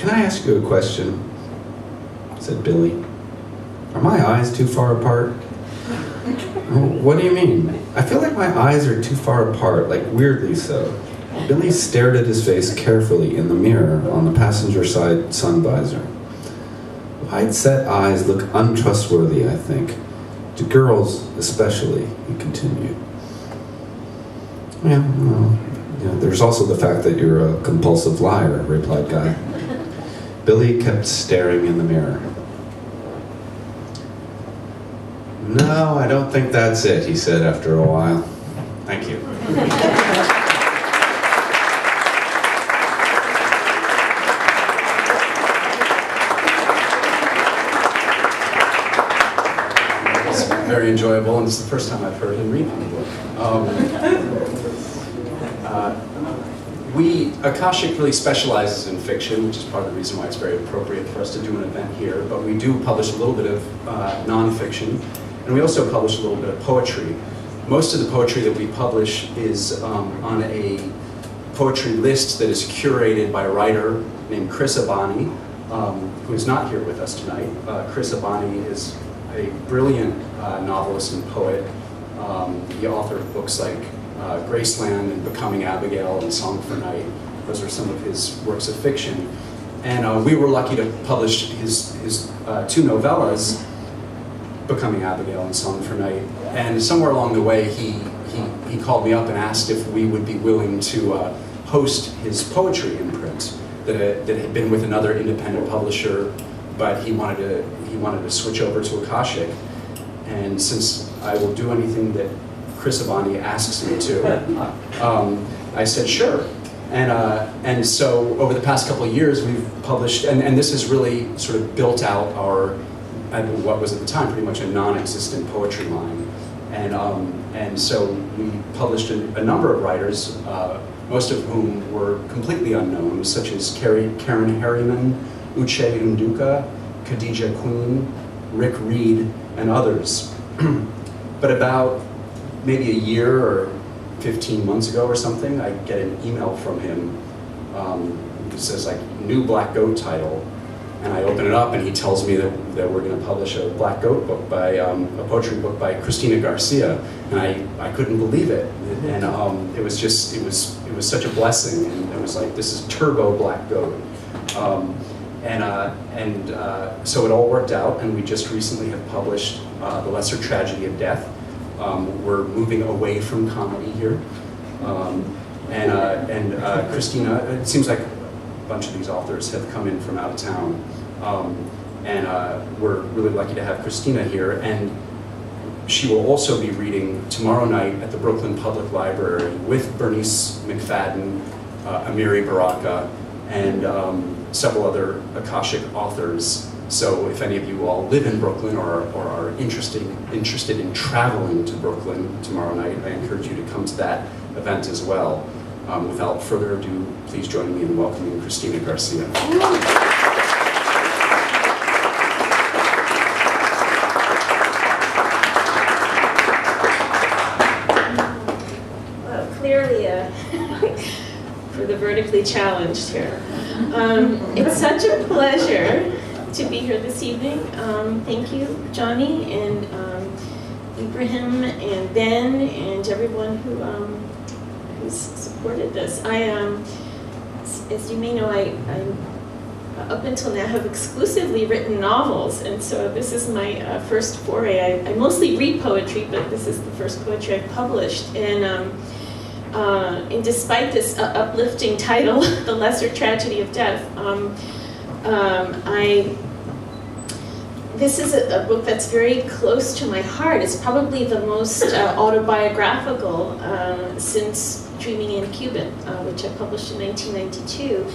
"Can I ask you a question?" said Billy. "Are my eyes too far apart?" "Oh, what do you mean?" "I feel like my eyes are too far apart, like weirdly so." Billy stared at his face carefully in the mirror on the passenger side sun visor. "Wide-set eyes look untrustworthy, I think. To girls, especially," he continued. "Yeah, well, there's also the fact that you're a compulsive liar," replied Guy. Billy kept staring in the mirror. "No, I don't think that's it," he said after a while. "Thank you." It's very enjoyable, and it's the first time I've heard him read the book. Akashic really specializes in fiction, which is part of the reason why it's very appropriate for us to do an event here, but we do publish a little bit of nonfiction, and we also publish a little bit of poetry. Most of the poetry that we publish is on a poetry list that is curated by a writer named Chris Abani, who is not here with us tonight. Chris Abani is a brilliant novelist and poet. The author of books like Graceland and Becoming Abigail and Song for Night. Those are some of his works of fiction. And we were lucky to publish his two novellas, Becoming Abigail and Song for Night. And somewhere along the way, he called me up and asked if we would be willing to host his poetry imprint that had been with another independent publisher, but he wanted to switch over to Akashic. And since I will do anything that Chris Abani asks me to, I said sure. And so over the past couple of years we've published, and this has really sort of built out our, what was at the time pretty much a non-existent poetry line. And so we published a number of writers, most of whom were completely unknown, such as Karen Harriman, Uche Nduka, Khadija Queen, Rick Reed, and others. But about maybe a year or 15 months ago or something, I get an email from him that says like new Black Goat title, and I open it up and he tells me that we're going to publish a Black Goat book by a poetry book by Christina Garcia, and I couldn't believe it, and it was such a blessing, and it was like, this is turbo Black Goat. So it all worked out, and we just recently have published The Lesser Tragedy of Death. We're moving away from comedy here. Christina, it seems like a bunch of these authors have come in from out of town. We're really lucky to have Christina here. And she will also be reading tomorrow night at the Brooklyn Public Library with Bernice McFadden, Amiri Baraka, and several other Akashic authors. So if any of you all live in Brooklyn or are interested in traveling to Brooklyn tomorrow night, I encourage you to come to that event as well. Without further ado, please join me in welcoming Christina Garcia. Well, clearly for the vertically challenged here. It's such a pleasure to be here this evening. Thank you, Johnny, and Ibrahim, and Ben, and everyone who's supported this. As you may know, I up until now have exclusively written novels, and so this is my first foray. I mostly read poetry, but this is the first poetry I've published, and despite this uplifting title, The Lesser Tragedy of Death, this is a book that's very close to my heart. It's probably the most autobiographical since Dreaming in Cuban, which I published in 1992.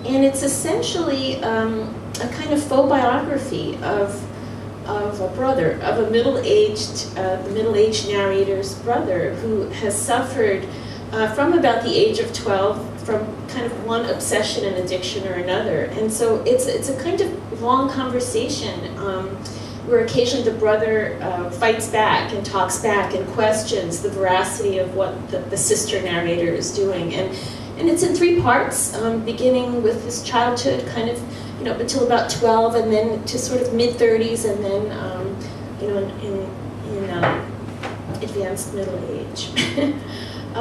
And it's essentially a kind of faux biography of a brother, of a middle-aged narrator's brother who has suffered from about the age of 12 from kind of one obsession and addiction or another. And so it's a kind of long conversation where occasionally the brother fights back and talks back and questions the veracity of what the sister narrator is doing. And And it's in 3 parts, beginning with his childhood, kind of, you know, up until about 12, and then to sort of mid-30s, and then, you know, in advanced middle age.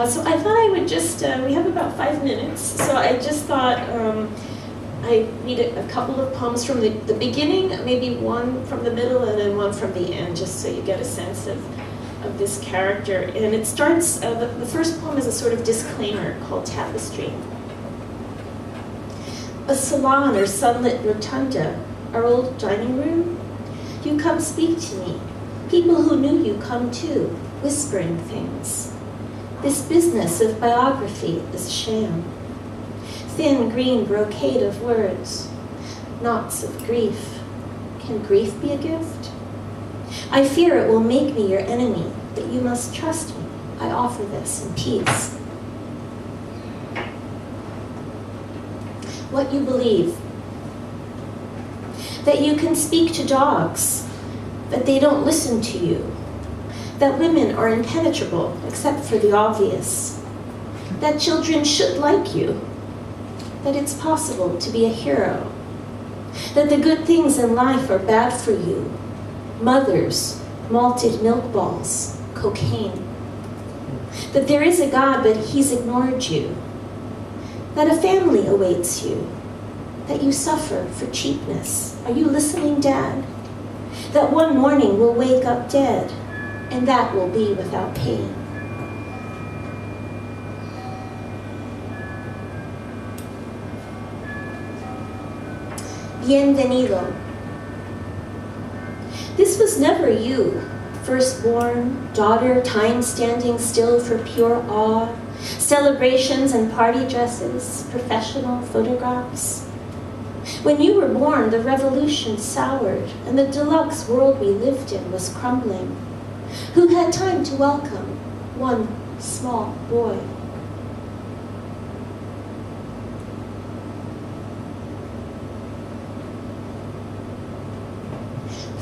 So I thought I would just, we have about 5 minutes, so I just thought I'd read a couple of poems from the beginning, maybe one from the middle, and then one from the end, just so you get a sense of this character. And it starts, the first poem is a sort of disclaimer called Tapestry. A salon or sunlit rotunda, our old dining room. You come speak to me. People who knew you come too, whispering things. This business of biography is a sham. Thin green brocade of words, knots of grief. Can grief be a gift? I fear it will make me your enemy, but you must trust me. I offer this in peace. What you believe. That you can speak to dogs, that they don't listen to you, that women are impenetrable except for the obvious, that children should like you, that it's possible to be a hero, that the good things in life are bad for you, mothers, malted milk balls, cocaine, that there is a God but he's ignored you, that a family awaits you, that you suffer for cheapness. Are you listening, Dad? That one morning we'll wake up dead, and that will be without pain. Bienvenido. This was never you, firstborn, daughter, time standing still for pure awe, celebrations and party dresses, professional photographs. When you were born, the revolution soured, and the deluxe world we lived in was crumbling. Who had time to welcome one small boy?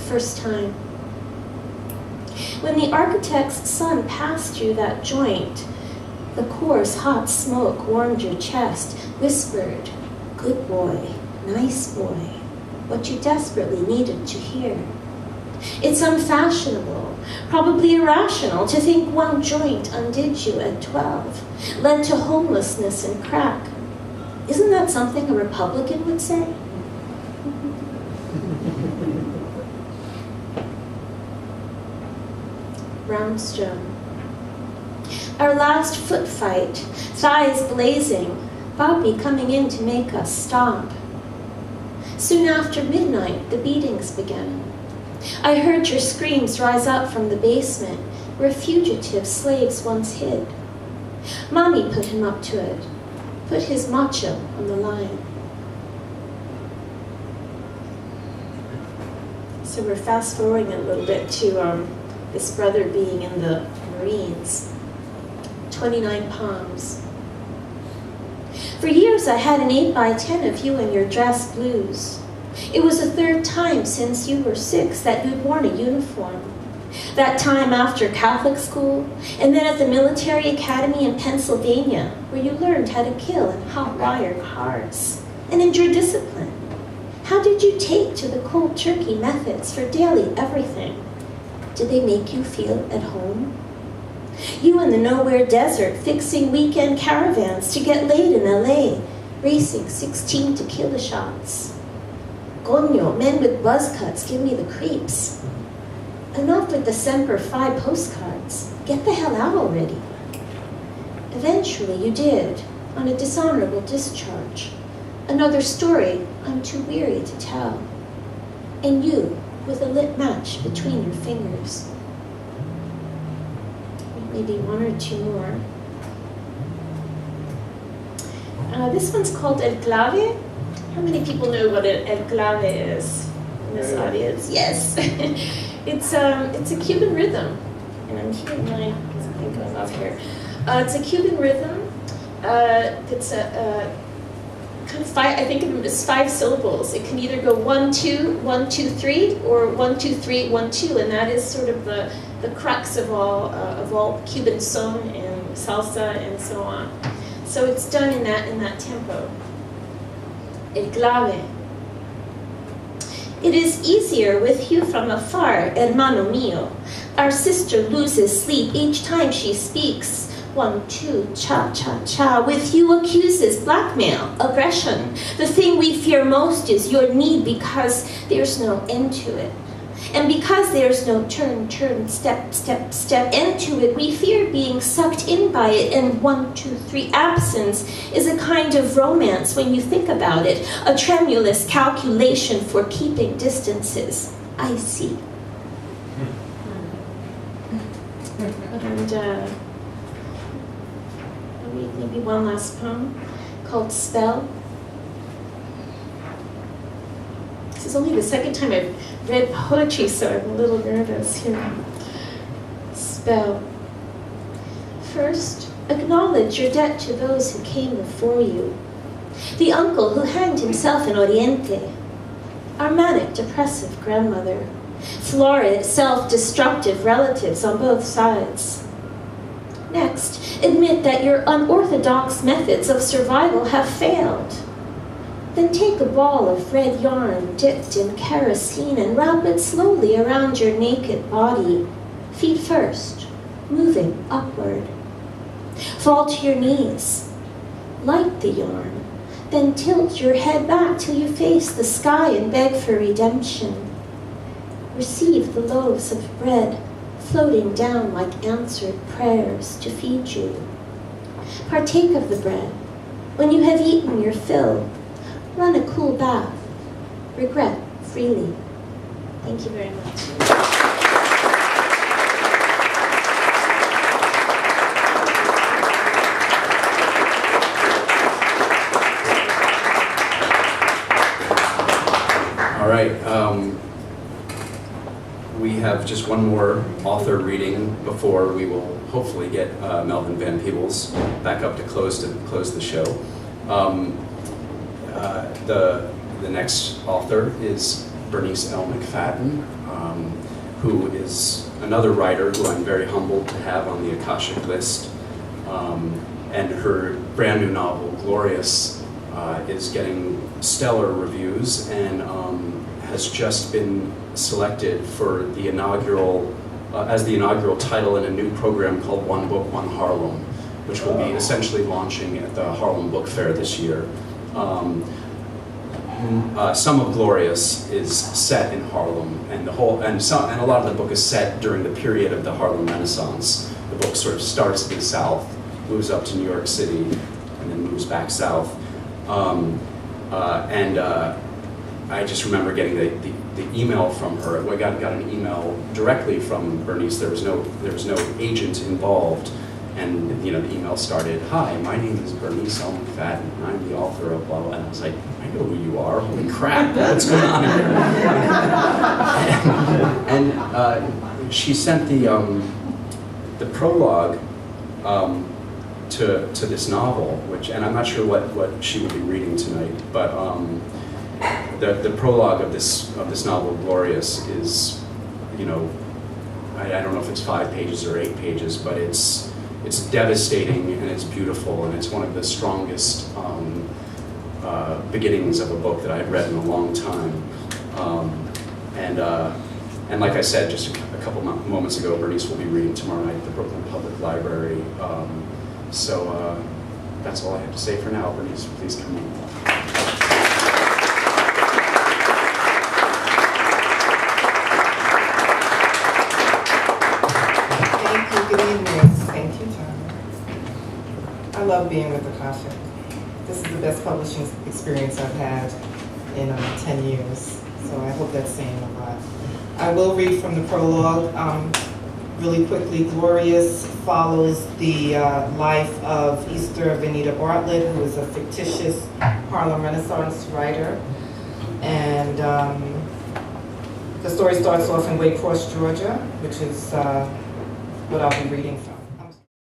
First time. When the architect's son passed through that joint, the coarse hot smoke warmed your chest, whispered, good boy, nice boy, what you desperately needed to hear. It's unfashionable, probably irrational, to think one joint undid you at 12, led to homelessness and crack. Isn't that something a Republican would say? Brownstone. Our last foot fight, thighs blazing, Bobby coming in to make us stop. Soon after midnight, the beatings began. I heard your screams rise up from the basement, where fugitive slaves once hid. Mommy put him up to it, put his macho on the line. So we're fast forwarding a little bit to this brother being in the Marines. 29 Palms. For years I had an 8x10 of you in your dress blues. It was the 3rd time since you were 6 that you'd worn a uniform. That time after Catholic school, and then at the military academy in Pennsylvania, where you learned how to kill in hot wire cars and endure discipline. How did you take to the cold turkey methods for daily everything? Did they make you feel at home? You in the nowhere desert, fixing weekend caravans to get laid in LA, racing 16 tequila shots. Coño, men with buzz cuts give me the creeps. Enough with the Semper Fi postcards. Get the hell out already. Eventually you did, on a dishonorable discharge. Another story I'm too weary to tell. And you, with a lit match between your fingers. Maybe 1 or 2 more. This one's called El Clave. How many people know what El Clave is in this audience? Yes. It's a Cuban rhythm. And I'm hearing my something going off here. It's a Cuban rhythm. It's a kind of 5, I think of them as 5 syllables. It can either go 1, 2, 1, 2, 3, or 1, 2, 3, 1, 2, and that is sort of the crux of all Cuban son and salsa and so on. So it's done in that tempo. El clave. It is easier with you from afar, hermano mío. Our sister loses sleep each time she speaks. 1, 2, cha, cha, cha. With you accuses blackmail, aggression. The thing we fear most is your need because there's no end to it. And because there's no turn, step, step, step end to it, we fear being sucked in by it. And 1, 2, 3, absence is a kind of romance when you think about it. A tremulous calculation for keeping distances. I see. And maybe one last poem called Spell. This is only the second time I've read poetry, so I'm a little nervous here. Spell. First, acknowledge your debt to those who came before you. The uncle who hanged himself in Oriente. Our manic, depressive grandmother. Florid, self-destructive relatives on both sides. Next, admit that your unorthodox methods of survival have failed. Then take a ball of red yarn dipped in kerosene and wrap it slowly around your naked body, feet first, moving upward. Fall to your knees, light the yarn, then tilt your head back till you face the sky and beg for redemption. Receive the loaves of bread floating down like answered prayers to feed you. Partake of the bread. When you have eaten your fill, run a cool bath. Regret freely. Thank you very much. All right. We have just one more author reading before we will hopefully get Melvin Van Peebles back up to close the show. The next author is Bernice L. McFadden, who is another writer who I'm very humbled to have on the Akashic list. And her brand new novel, Glorious, is getting stellar reviews and has just been selected for the inaugural, as the inaugural title in a new program called One Book, One Harlem, which will be essentially launching at the Harlem Book Fair this year. Some of Glorious is set in Harlem, and a lot of the book is set during the period of the Harlem Renaissance. The book sort of starts in the South, moves up to New York City, and then moves back south. I just remember getting the email from her. I got an email directly from Bernice. There was no agent involved, and the email started, "Hi, my name is Bernice L. McFadden. I'm the author of blah blah." And I was like, "I know who you are. Holy crap! What's going on here?" and she sent the prologue to this novel, and I'm not sure what she would be reading tonight, but. The prologue of this novel, Glorious, is, I don't know if it's 5 pages or 8 pages, but it's devastating and it's beautiful, and it's one of the strongest beginnings of a book that I've read in a long time. And like I said just a couple moments ago, Bernice will be reading tomorrow night at the Brooklyn Public Library. So that's all I have to say for now. Bernice, please come in. Good evening. Thank you, John. I love being with Akashic. This is the best publishing experience I've had in 10 years, so I hope that's saying a lot. I will read from the prologue really quickly. Glorious follows the life of Easter Venita Bartlett, who is a fictitious Harlem Renaissance writer. And the story starts off in Wake Forest, Georgia, which is what I'll be reading from.